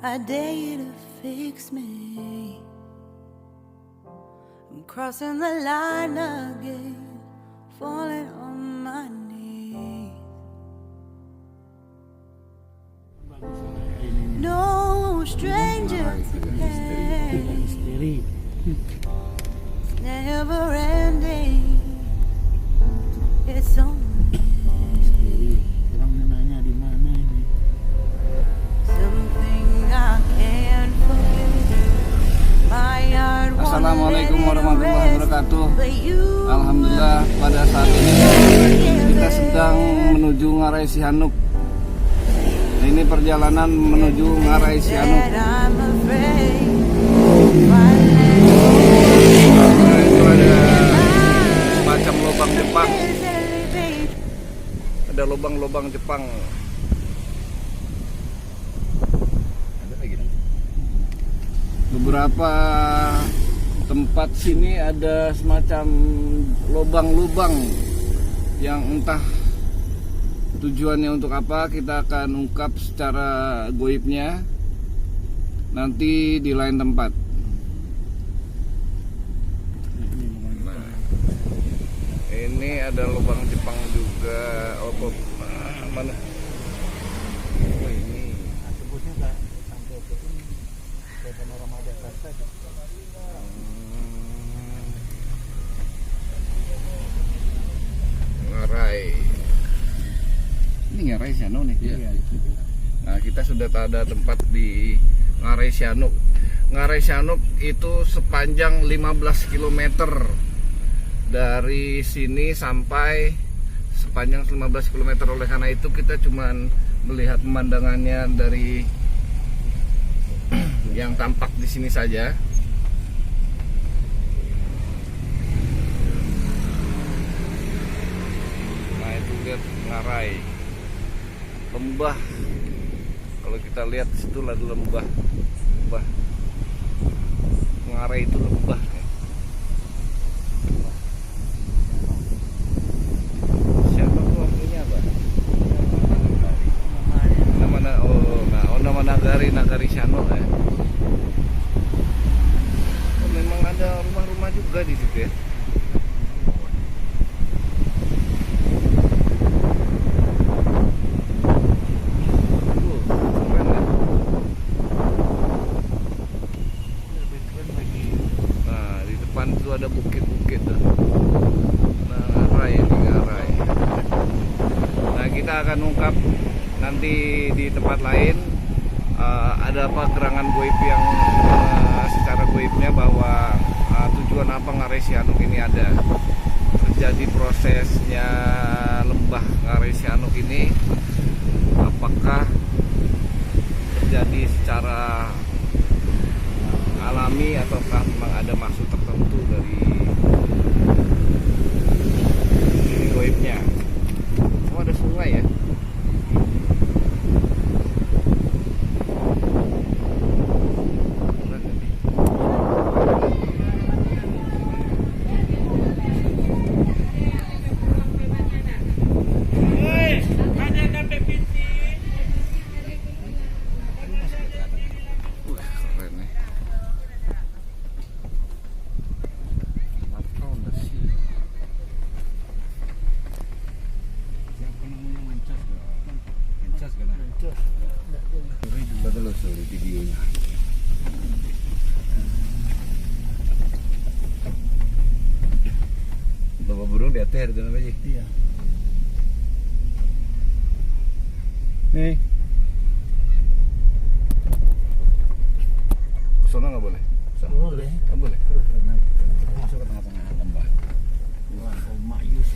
I dare you to fix me. I'm crossing the line again, falling on my knees. No stranger to pain, never ending. It's only something I can't forget. My heart won't let Assalamualaikum it warahmatullahi rest, wabarakatuh. but you Alhamdulillah pada saat ini kita sedang menuju Ngarai Sihanouk. Nah, ini perjalanan menuju Ngarai Sihanouk. said I'm afraid. Nah, itu ada semacam lubang Jepang. Ada lubang-lubang Jepang. Beberapa tempat sini ada semacam lubang-lubang yang entah tujuannya untuk apa, kita akan ungkap secara goibnya nanti di lain tempat. Nah, ini ada lubang Jepang juga. Oh, mana? Oh, ini. Ngarai. Ini Ngarai Sihanouk nih. Iya. Nah, kita sudah ada tempat di Ngarai Sihanouk. Ngarai Sihanouk itu sepanjang 15 km dari sini sampai sepanjang 15 km. Oleh karena itu kita cuman melihat pemandangannya dari yang tampak di sini saja. Nah, itu lihat Ngarai, lembah. Kalau kita lihat situ ada lembah. Ngarai itu lembah. Siapa tuh artinya apa? Nama Nagari Sihanouk ya. Oh, memang ada rumah-rumah juga di situ ya. Nah, di depan itu ada bukit-bukit. Nah, Ngarai. Nah, kita akan ungkap nanti di tempat lain. Ada apa gerangan goib yang secara goibnya bahwa tujuan apa Ngarai Sihanouk ini ada. Terjadi prosesnya lembah Ngarai Sihanouk ini, apakah terjadi secara alami ataukah memang ada maksud tertentu dari goibnya. Oh, ada sungai ya. Betul di videonya. Bapak burung di atas itu apa sih? Iya. Nih. Kesana nggak boleh? Boleh. Nggak boleh. Masuk ke tengah-tengah lembah. Wah, Mayus.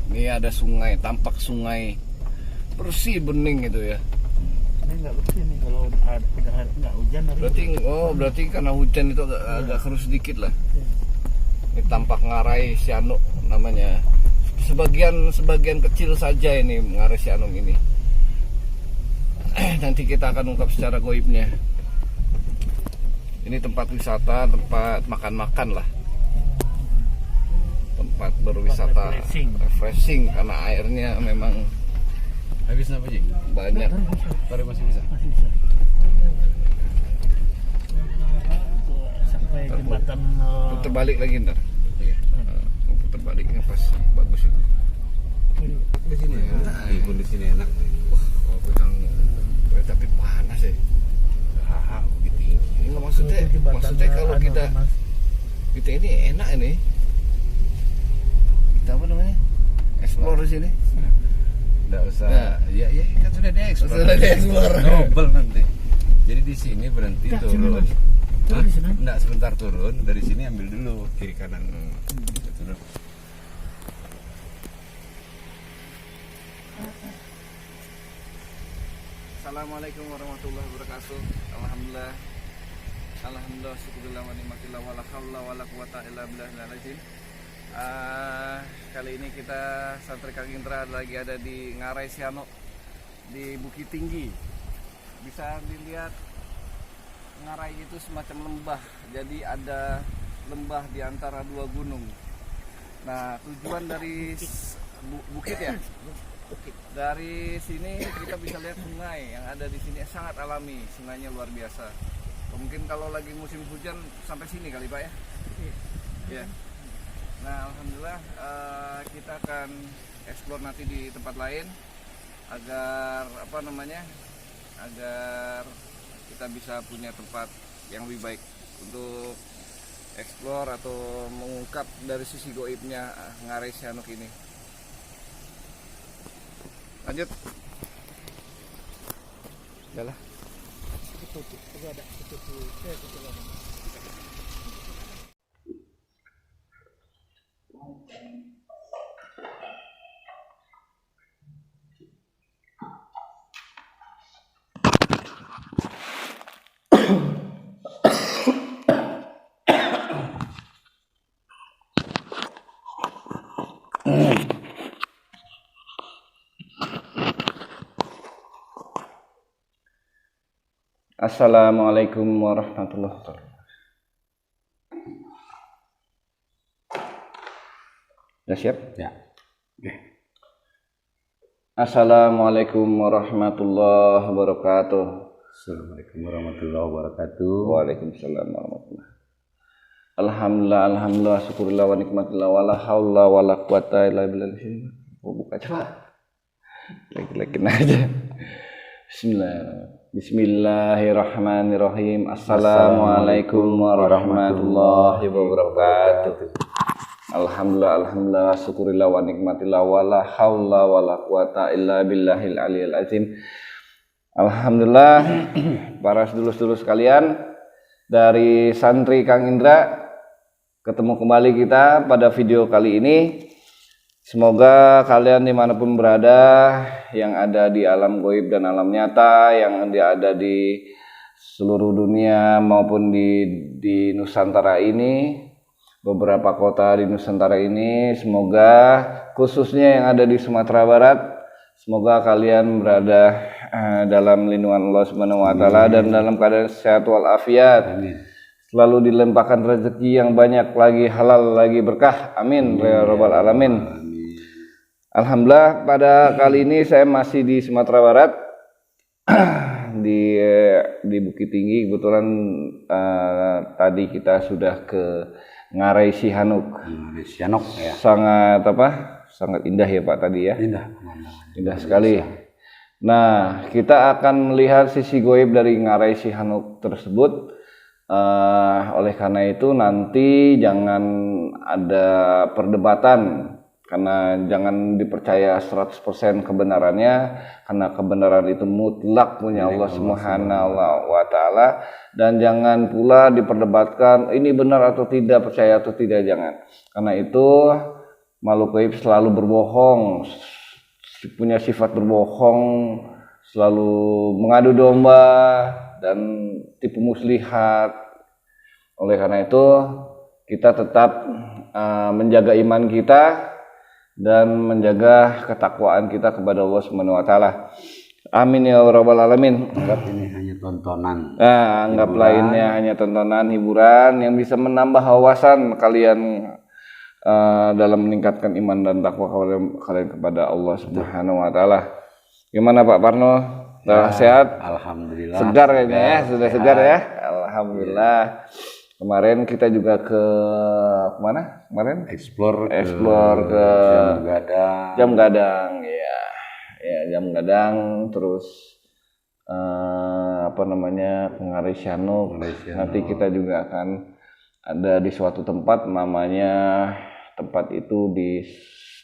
Ini ada sungai, tampak sungai bersih bening gitu ya. Ini nggak bersih nih kalau nggak hujan. Berarti karena hujan itu agak keruh sedikit lah. Ini tampak Ngarai Sihanouk namanya. Sebagian kecil saja ini Ngarai Sihanouk ini. Nanti kita akan ungkap secara goibnya. Ini tempat wisata, tempat makan-makan lah. tempat berwisata refreshing karena airnya memang Habis apa sih? banyak. Baru masih bisa. Masih bisa. Sampai jembatan Putar balik lagi ntar. Putar baliknya pas bagus itu. Di sini. Nah, di sini enak. Oh, pedang. Tapi panas ya. Begitu. Ini nggak maksudnya kalau kita ini enak ini. Kita apa namanya? Explore di sini. Enggak usah. Nah, ya kan sudah diekspor. Sudah diekspor. Double nanti. Jadi di sini berhenti turun. Turun di sana? Enggak, sebentar turun. Dari sini ambil dulu kiri kanan. Kita turun. Assalamualaikum warahmatullahi wabarakatuh. Alhamdulillah. Alhamdulillah, syukurillah wa nikmatillah wala haula wala quwata illa billahil azim. Kali ini kita santri Kang Indra lagi ada di Ngarai Sihanok di Bukit Tinggi. Bisa dilihat Ngarai itu semacam lembah. Jadi ada lembah di antara dua gunung. Nah, tujuan dari bukit ya. Dari sini kita bisa lihat sungai yang ada di sini sangat alami, sungainya luar biasa. Mungkin kalau lagi musim hujan sampai sini kali Pak ya. Iya. Nah, alhamdulillah kita akan explore nanti di tempat lain agar agar kita bisa punya tempat yang lebih baik untuk explore atau mengungkap dari sisi goibnya Ngarai Sihanok ini. Lanjut. Yalah. Assalamualaikum warahmatullahi wabarakatuh. Sudah siap? Ya. Oke. Assalamualaikum warahmatullahi wabarakatuh. Assalamualaikum warahmatullahi wabarakatuh. Waalaikumsalam warahmatullahi. Alhamdulillah, syukurillah wa nikmatillah wala haula wala quwata illa billah. Buka coba. Lagi-lagi aja. Bismillahirrahmanirrahim. Assalamualaikum warahmatullahi wabarakatuh. Alhamdulillah, syukurillah wa nikmatillah wala haula wala quwata illa billahil aliyil azim. Alhamdulillah, para sedulur-sedulur sekalian, dari santri Kang Indra ketemu kembali kita pada video kali ini. Semoga kalian dimanapun berada, yang ada di alam goib dan alam nyata, yang ada di seluruh dunia maupun di Nusantara ini, beberapa kota di Nusantara ini, semoga khususnya yang ada di Sumatera Barat, semoga kalian berada dalam lindungan Allah Subhanahu wa taala dan dalam keadaan sehat walafiat. Selalu dilimpahkan rezeki yang banyak lagi, halal lagi, berkah. Amin ya rabbal alamin. Alhamdulillah, pada kali ini saya masih di Sumatera Barat di Bukit Tinggi. Kebetulan tadi kita sudah ke Ngarai Sihanok. Sihanok ya. Sangat indah ya Pak tadi ya. Indah sekali. Bisa. Nah, kita akan melihat sisi goib dari Ngarai Sihanok tersebut. Oleh karena itu nanti jangan ada perdebatan, karena jangan dipercaya 100% kebenarannya, karena kebenaran itu mutlak punya Allah Subhanahu wa taala, dan jangan pula diperdebatkan ini benar atau tidak, percaya atau tidak, jangan. Karena itu makhluk gaib selalu berbohong, punya sifat berbohong, selalu mengadu domba dan tipu muslihat. Oleh karena itu kita tetap menjaga iman kita dan menjaga ketakwaan kita kepada Allah Subhanahu wa taala. Amin ya rabbal alamin. Anggap ini hanya tontonan. Anggap lainnya hanya tontonan, hiburan yang bisa menambah wawasan kalian dalam meningkatkan iman dan takwa kalian kepada Allah Subhanahu wa taala. Gimana Pak Parno? Sudah sehat? Alhamdulillah. Segar kayaknya ya, sudah segar ya. Alhamdulillah. Kemarin kita juga ke mana? Kemarin Explore ke Jam Gadang. Jam Gadang, ya. Ya, Jam Gadang, terus ke Ngarai Syanuk. Nanti kita juga akan ada di suatu tempat, namanya tempat itu di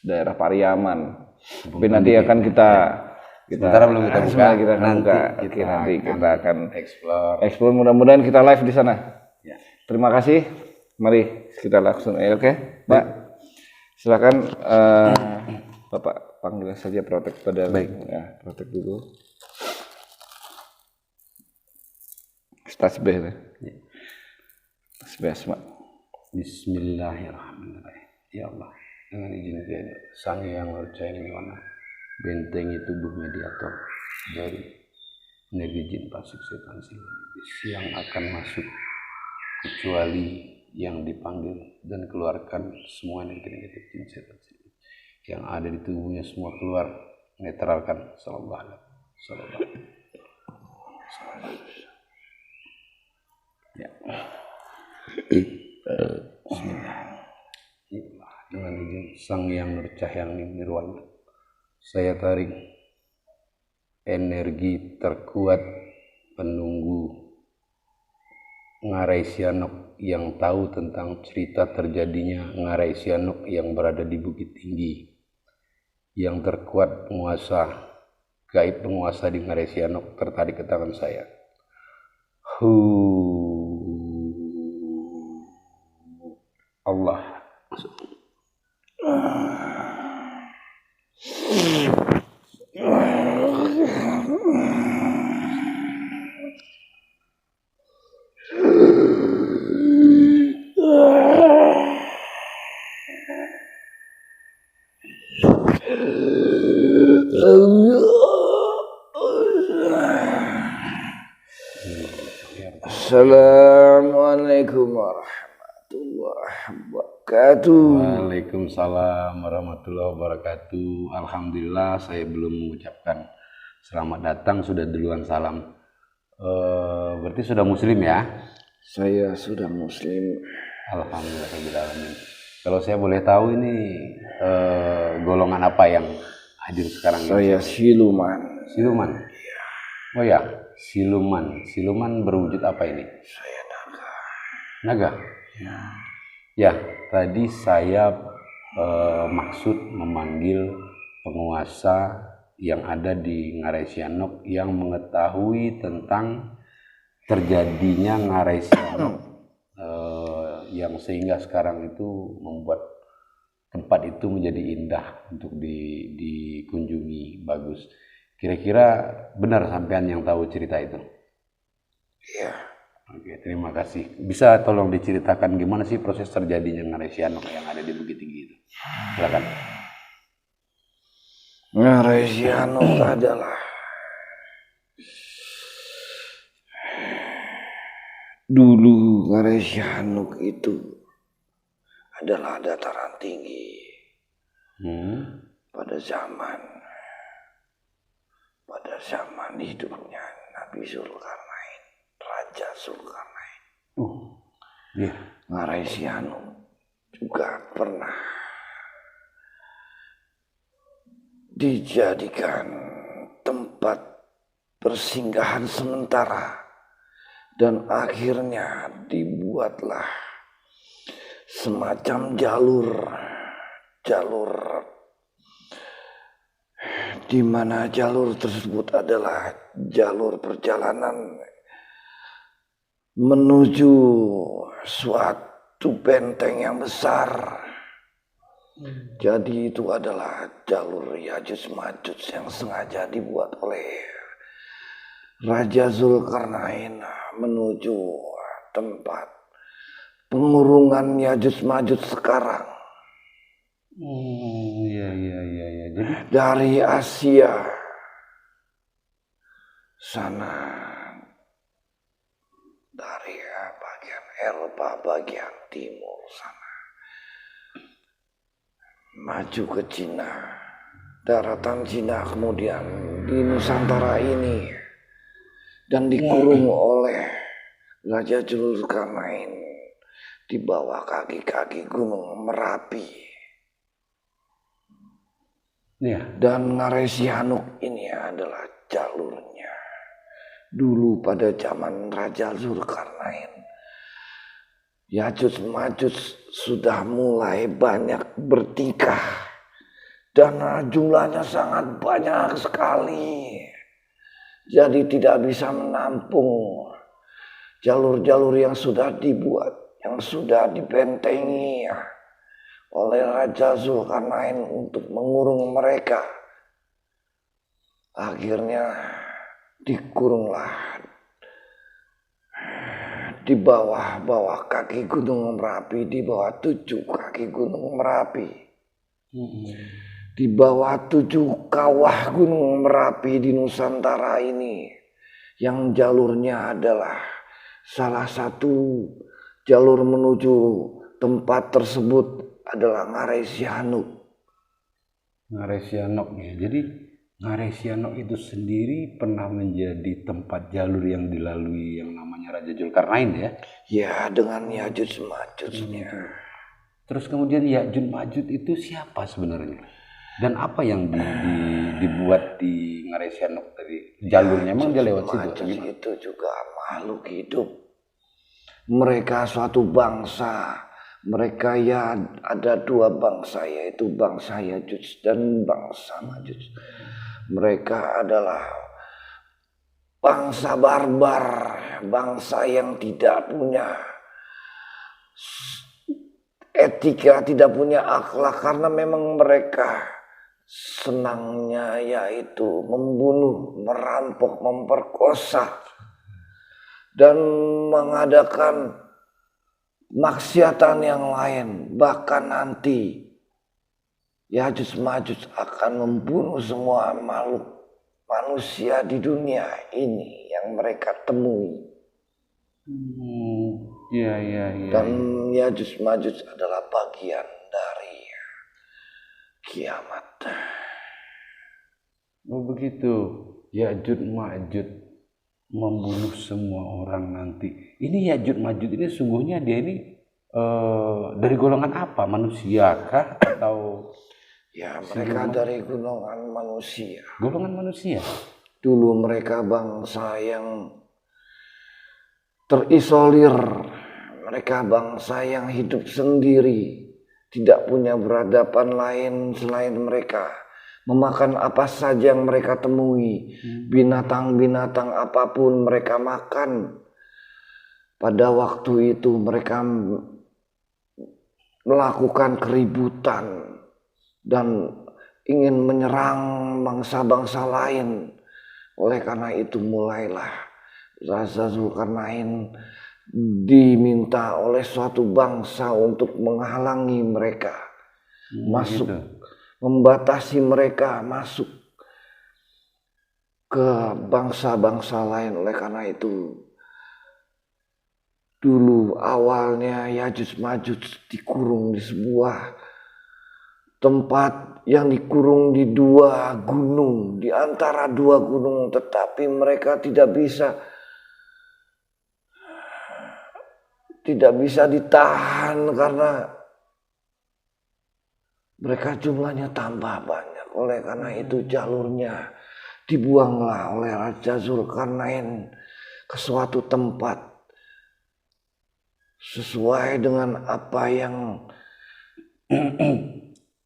daerah Pariaman. Tapi nanti akan kita sementara belum kita buka. Nanti kita akan explore. Mudah-mudahan kita live di sana. Ya. Terima kasih. Mari kita langsung. Oke, Pak. Silakan Bapak panggil saja protek pada. Baik. Ya, protek dulu. Tasbih. Tasbih asma. Bismillahirrahmanirrahim. Ya Allah, dengan izin Tiada, Sang Yang Percaya Nirwana, bentengi tubuh mediator dari energi jin pasif setan siluman iblis yang akan masuk, kecuali yang dipanggil, dan keluarkan semua energi negatif jin setan siluman yang ada di tubuhnya, semua keluar, netralkan. Sallallahu alaihi wasallam. Ya. Bismillah. Dengan izin Sang Yang Nurcahya Nirwana, saya tarik energi terkuat penunggu Ngarai Syanuk yang tahu tentang cerita terjadinya Ngarai Syanuk yang berada di Bukit Tinggi, yang terkuat penguasa gaib, penguasa di Ngarai Syanuk, tertarik ke tangan saya. Allah. Assalamualaikum warahmatullahi wabarakatuh. Waalaikumsalam warahmatullahi wabarakatuh. Alhamdulillah, saya belum mengucapkan selamat datang, sudah duluan salam. Berarti sudah muslim ya? Saya sudah muslim. Alhamdulillah. Kalau saya boleh tahu ini golongan apa yang hadir sekarang? Saya siluman. Siluman? Oh ya, siluman. Siluman berwujud apa ini? Saya naga. Naga? Ya. Ya, tadi saya maksud memanggil penguasa yang ada di Ngarai Syanuk yang mengetahui tentang terjadinya Ngarai Syanuk, yang sehingga sekarang itu membuat tempat itu menjadi indah untuk dikunjungi, bagus. Kira-kira benar sampean yang tahu cerita itu? Iya. Oke, terima kasih. Bisa tolong diceritakan gimana sih proses terjadinya Ngarai Syanuk yang ada di Bukit Tinggi itu? Silakan. Ngarai Syanuk adalah dulu Ngarai Syanuk itu adalah dataran tinggi pada zaman hidupnya Nabi Zulkarnain, Raja Zulkarnain. Yeah. Ngarai Syanuk juga pernah dijadikan tempat persinggahan sementara, dan akhirnya dibuatlah semacam jalur di mana jalur tersebut adalah jalur perjalanan menuju suatu benteng yang besar. Jadi itu adalah jalur Yajuj Majuj yang sengaja dibuat oleh Raja Zulkarnain menuju tempat pengurungan Yajuj Majuj sekarang. Iya. Jadi dari Asia sana, dari bagian Eropa bagian timur sana, maju ke Cina, daratan Cina, kemudian di Nusantara ini, dan dikurung oleh Raja Zulkarnain di bawah kaki-kaki Gunung Merapi. Ya. Dan Ngaresianuk ini adalah jalurnya. Dulu pada zaman Raja Zulkarnain, Yajuj Majuj sudah mulai banyak bertikah dan jumlahnya sangat banyak sekali. Jadi tidak bisa menampung jalur-jalur yang sudah dibuat, yang sudah dibentengi oleh Raja Zulkarnain untuk mengurung mereka. Akhirnya dikurunglah di bawah kaki Gunung Merapi, di bawah 7 kaki Gunung Merapi. Di bawah 7 kawah Gunung Merapi di Nusantara ini, yang jalurnya adalah salah satu jalur menuju tempat tersebut adalah Ngaresianuk. Ngaresianok ya. Jadi Ngaresianok itu sendiri pernah menjadi tempat jalur yang dilalui yang namanya Raja Zulkarnain ya? Ya, dengan Yajuj Majujnya. Terus kemudian Yajuj Majuj itu siapa sebenarnya? Dan apa yang dibuat di Ngaresianok tadi? Jalurnya emang dia lewat situ? Majuj itu juga makhluk hidup. Mereka suatu bangsa. Mereka ya ada 2 bangsa, yaitu bangsa Yajuj dan bangsa Majuj. Mereka adalah bangsa barbar, bangsa yang tidak punya etika, tidak punya akhlak, karena memang mereka senangnya yaitu membunuh, merampok, memperkosa, dan mengadakan maksiatan yang lain. Bahkan nanti Yajuj Majuj akan membunuh semua makhluk manusia di dunia ini yang mereka temui. Iya. Dan Yajuj Majuj adalah bagian dari kiamat. Oh begitu. Yajuj Majuj membunuh semua orang nanti. Ini Yajuj Majuj ini sungguhnya dia ini dari golongan apa? Manusia kah atau? Ya, mereka dari golongan manusia. Golongan manusia? Dulu mereka bangsa yang terisolir. Mereka bangsa yang hidup sendiri. Tidak punya peradaban lain selain mereka. Memakan apa saja yang mereka temui. Binatang-binatang apapun mereka makan. Pada waktu itu mereka melakukan keributan dan ingin menyerang bangsa-bangsa lain. Oleh karena itu mulailah Raja Zulkarnain diminta oleh suatu bangsa untuk menghalangi mereka masuk, membatasi mereka masuk ke bangsa-bangsa lain. Oleh karena itu dulu awalnya Yajuj Majuj dikurung di sebuah tempat yang dikurung di 2 gunung, di antara 2 gunung, tetapi mereka tidak bisa ditahan karena mereka jumlahnya tambah banyak. Oleh karena itu jalurnya dibuanglah oleh Raja Zulkarnain ke suatu tempat sesuai dengan apa yang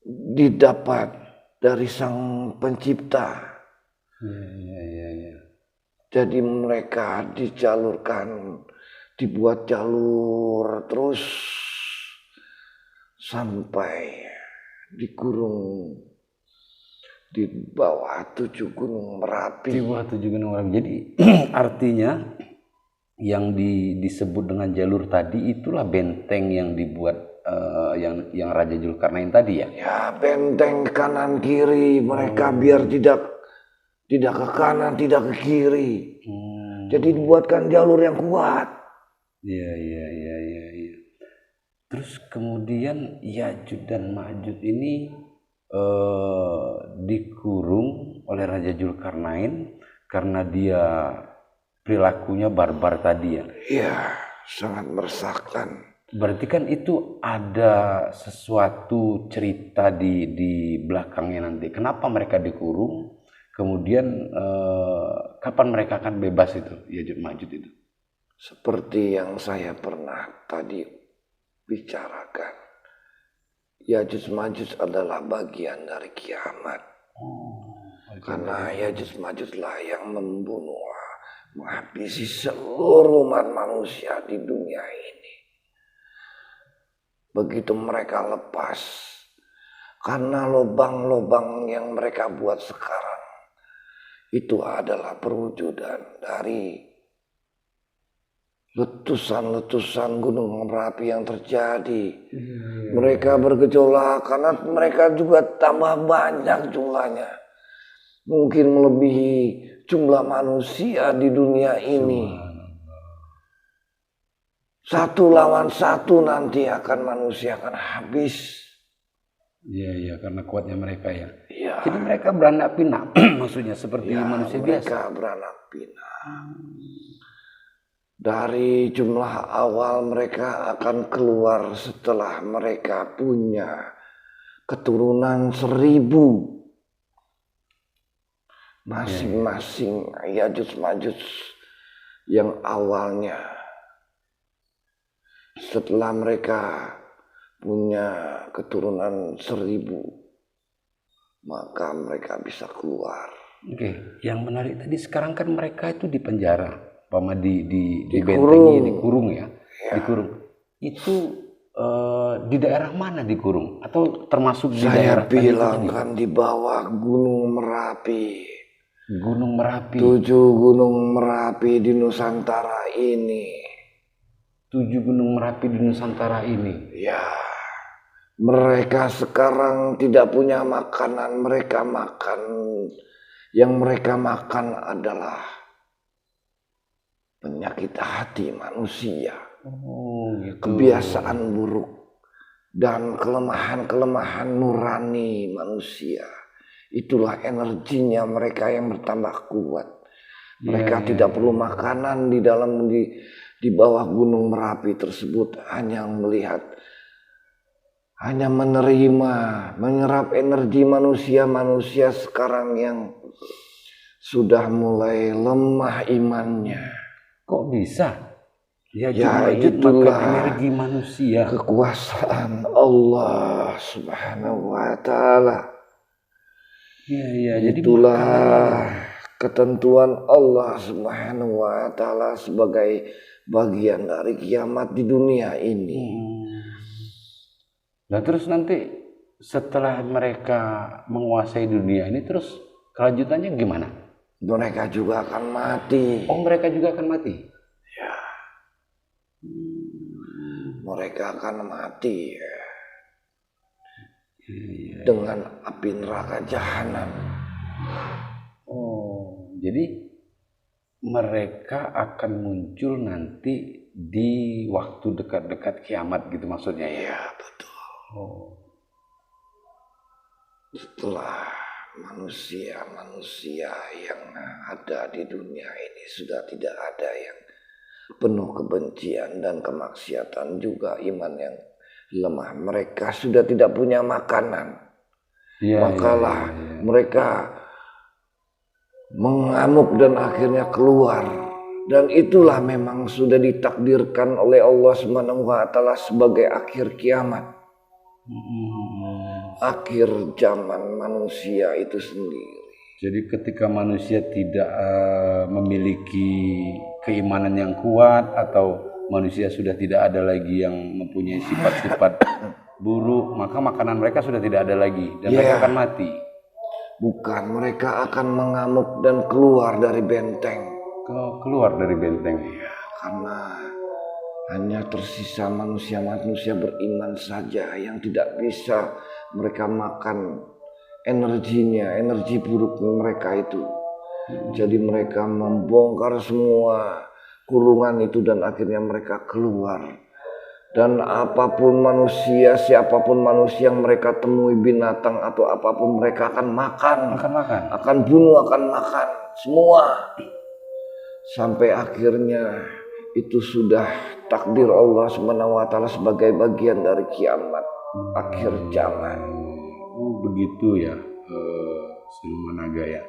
didapat dari Sang Pencipta. Ya. Jadi mereka dibuat jalur terus sampai dikurung di bawah 7 gunung Merapi. Di bawah 7 gunung Merapi. Jadi artinya yang disebut dengan jalur tadi itulah benteng yang dibuat yang Raja Zulkarnain tadi ya? Ya, benteng kanan kiri mereka biar tidak ke kanan, tidak ke kiri. Jadi dibuatkan jalur yang kuat. Iya. Terus kemudian Ya'juj dan Ma'juj ini dikurung oleh Raja Zulkarnain karena dia perilakunya barbar tadi ya. Ya, sangat meresahkan. Berarti kan itu ada sesuatu cerita di belakangnya nanti. Kenapa mereka dikurung? Kemudian kapan mereka akan bebas itu, Ya'juj Ma'juj itu? Seperti yang saya pernah tadi bicarakan, Ya'juj Ma'juj adalah bagian dari kiamat. Karena Ya'juj Ma'juj lah yang membunuh, menghabisi seluruh umat manusia di dunia ini. Begitu mereka lepas, karena lubang-lubang yang mereka buat sekarang itu adalah perwujudan dari letusan-letusan gunung Merapi yang terjadi. Mereka bergejolak karena mereka juga tambah banyak jumlahnya. Mungkin melebihi jumlah manusia di dunia ini. Satu lawan satu nanti manusia akan habis. Iya, karena kuatnya mereka ya. Ya. Jadi mereka beranak pinak, maksudnya seperti manusia biasa. Mereka beranak pinak. Dari jumlah awal mereka akan keluar setelah mereka punya keturunan 1000. Masing-masing Ya'juj Ma'juj yang awalnya. Setelah mereka punya keturunan 1000, maka mereka bisa keluar. Oke, yang menarik tadi sekarang kan mereka itu di penjara, di Dikurung. dikurung ya, dikurung. Itu di daerah mana dikurung? Atau termasuk di Saya daerah bilang kan di bawah Gunung Merapi. Gunung Merapi. 7 Gunung Merapi di Nusantara ini. 7 Gunung Merapi di Nusantara ini. Ya, mereka sekarang tidak punya makanan. Yang mereka makan adalah penyakit hati manusia. Gitu. Kebiasaan buruk dan kelemahan-kelemahan nurani manusia. Itulah energinya mereka yang bertambah kuat. Mereka tidak perlu makanan di bawah Gunung Merapi tersebut, hanya melihat, hanya menerima, menyerap energi manusia sekarang yang sudah mulai lemah imannya. Kok bisa? Ya itulah energi manusia. Kekuasaan Allah Subhanahu wa Ta'ala. Jadi itulah ketentuan Allah Subhanahu wa Ta'ala sebagai bagian dari kiamat di dunia ini. Nah terus nanti setelah mereka menguasai dunia ini, terus kelanjutannya gimana? Mereka juga akan mati. Oh, mereka juga akan mati? Ya. Mereka akan mati dengan api neraka jahanam. Oh, jadi mereka akan muncul nanti di waktu dekat-dekat kiamat gitu maksudnya ya? Iya, betul. Oh. Setelah manusia yang ada di dunia ini sudah tidak ada yang penuh kebencian dan kemaksiatan, juga iman yang lemah. Mereka sudah tidak punya makanan. Makalah mereka mengamuk dan akhirnya keluar. Dan itulah memang sudah ditakdirkan oleh Allah Subhanahu wa Ta'ala sebagai akhir kiamat. Akhir zaman manusia itu sendiri. Jadi ketika manusia tidak memiliki keimanan yang kuat, atau manusia sudah tidak ada lagi yang mempunyai sifat-sifat buruk, maka makanan mereka sudah tidak ada lagi dan mereka akan mati. Bukan, mereka akan mengamuk dan keluar dari benteng. Keluar dari benteng. Ya, karena hanya tersisa manusia-manusia beriman saja yang tidak bisa mereka makan energinya, energi buruk mereka itu. Jadi mereka membongkar semua kurungan itu dan akhirnya mereka keluar Dan apapun manusia, siapapun manusia yang mereka temui, binatang atau apapun, mereka akan makan, akan bunuh, akan makan semua. Sampai akhirnya itu sudah takdir Allah SWT sebagai bagian dari kiamat akhir zaman. Begitu ya, Siluman Naga ya.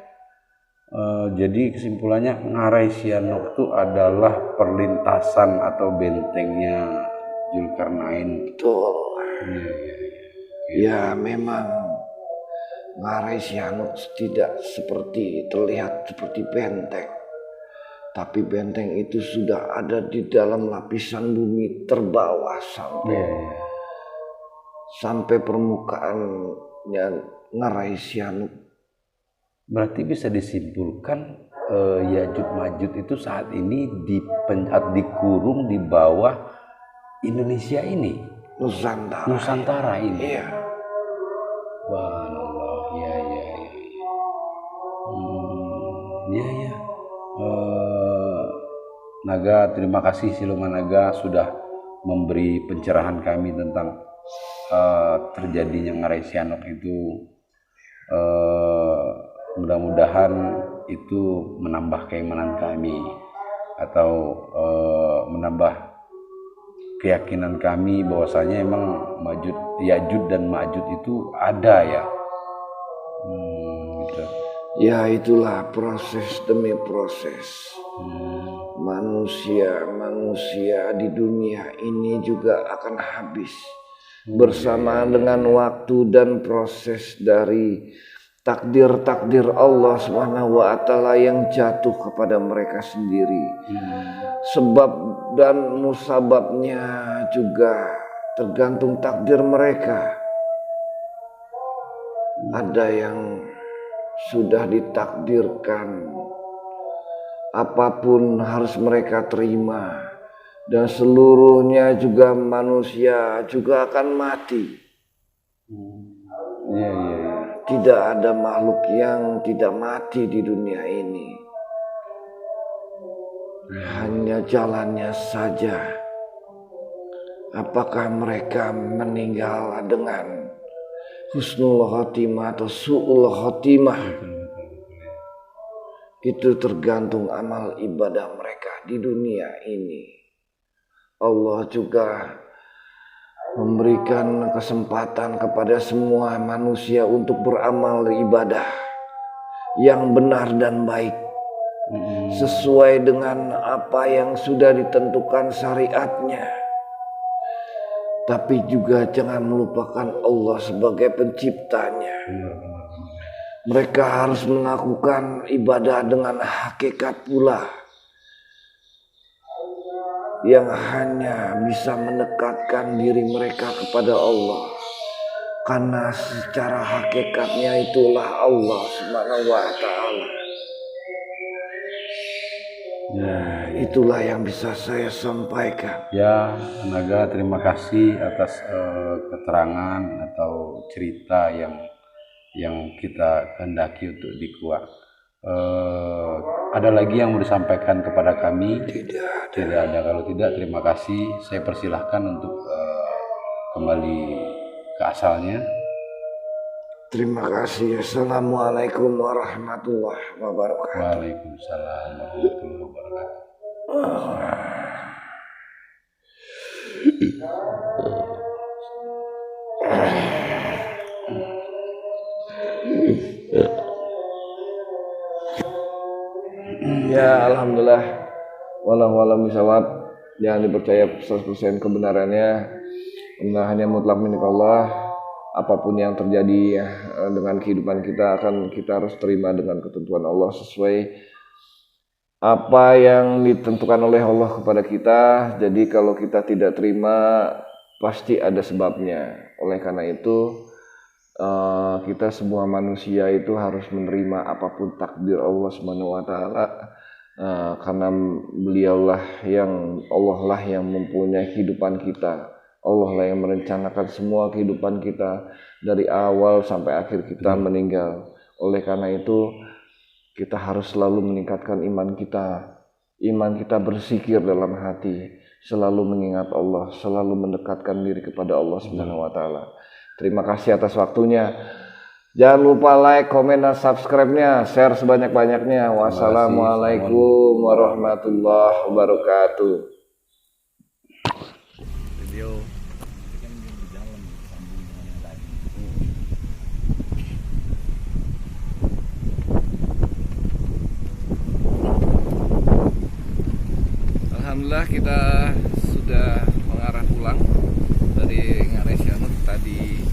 Jadi kesimpulannya Ngarai Sihanouk itu adalah perlintasan atau bentengnya Zulkarnain. Betul. Ya. Ya memang Ngarai Sihanouk tidak terlihat seperti benteng. Tapi benteng itu sudah ada di dalam lapisan bumi terbawah sampai permukaannya Ngarai Sihanouk. Berarti bisa disimpulkan Ya'juj Ma'juj itu saat ini dikurung di bawah Indonesia ini, Nusantara ini. Iya. Subhanallah, ya. Naga, terima kasih Siluman Naga sudah memberi pencerahan kami tentang terjadinya Ngarai Sihanouk itu. Mudah-mudahan itu menambah keimanan kami atau menambah keyakinan kami bahwasanya emang Ya'juj dan Ma'juj itu ada ya. Gitu. Ya itulah proses demi proses. Manusia di dunia ini juga akan habis bersamaan dengan waktu dan proses dari takdir Allah SWT yang jatuh kepada mereka sendiri. Sebab dan musababnya juga tergantung takdir mereka. Ada yang sudah ditakdirkan apapun harus mereka terima, dan seluruhnya juga manusia juga akan mati. Tidak ada makhluk yang tidak mati di dunia ini. Hanya jalannya saja. Apakah mereka meninggal dengan husnul khotimah atau su'ul khotimah? Itu tergantung amal ibadah mereka di dunia ini. Allah juga memberikan kesempatan kepada semua manusia untuk beramal ibadah yang benar dan baik sesuai dengan apa yang sudah ditentukan syariatnya. Tapi juga jangan melupakan Allah sebagai penciptanya. Mereka harus melakukan ibadah dengan hakikat pula, yang hanya bisa mendekatkan diri mereka kepada Allah. Karena secara hakikatnya itulah Allah Subhanahu wa ta'ala. Itulah yang bisa saya sampaikan. Ya, Naga, terima kasih atas keterangan atau cerita yang kita kehendaki untuk dikuak. Ada lagi yang mau disampaikan kepada kami? Tidak ada. Kalau tidak, terima kasih. Saya persilahkan untuk kembali ke asalnya. Terima kasih. Assalamualaikum warahmatullahi wabarakatuh. Waalaikumsalam warahmatullahi wabarakatuh. Ya alhamdulillah, walau bisawab, jangan dipercaya 100% kebenarannya. Hanya mutlak milik Allah. Apapun yang terjadi dengan kehidupan kita harus terima dengan ketentuan Allah sesuai apa yang ditentukan oleh Allah kepada kita. Jadi kalau kita tidak terima pasti ada sebabnya. Oleh karena itu kita semua manusia itu harus menerima apapun takdir Allah Subhanahu wa ta'ala, karena Allah lah yang mempunyai kehidupan kita. Allah lah yang merencanakan semua kehidupan kita dari awal sampai akhir kita meninggal. Oleh karena itu kita harus selalu meningkatkan iman kita. Iman kita berzikir dalam hati. selalu mengingat Allah, selalu mendekatkan diri kepada Allah Subhanahu wa taala. Terima kasih atas waktunya. Jangan lupa like, komen, dan subscribe-nya, share sebanyak-banyaknya. Wassalamualaikum warahmatullahi wabarakatuh. Video. Kan di dalam sambung dengan yang tadi. Alhamdulillah kita sudah mengarah pulang dari Ngarai Sihanouk. Tadi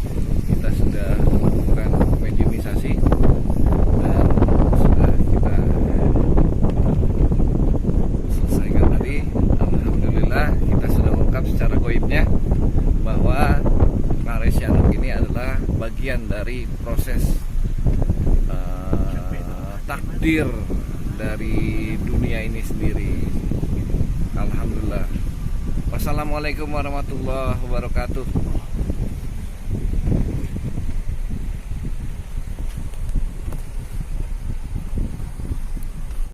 kita sudah melakukan mediumisasi dan sudah kita selesaikan tadi. Alhamdulillah kita sudah mengungkap secara goibnya bahwa Ngarai Sihanouk ini adalah bagian dari proses takdir dari dunia ini sendiri. Alhamdulillah. Wassalamualaikum warahmatullahi wabarakatuh.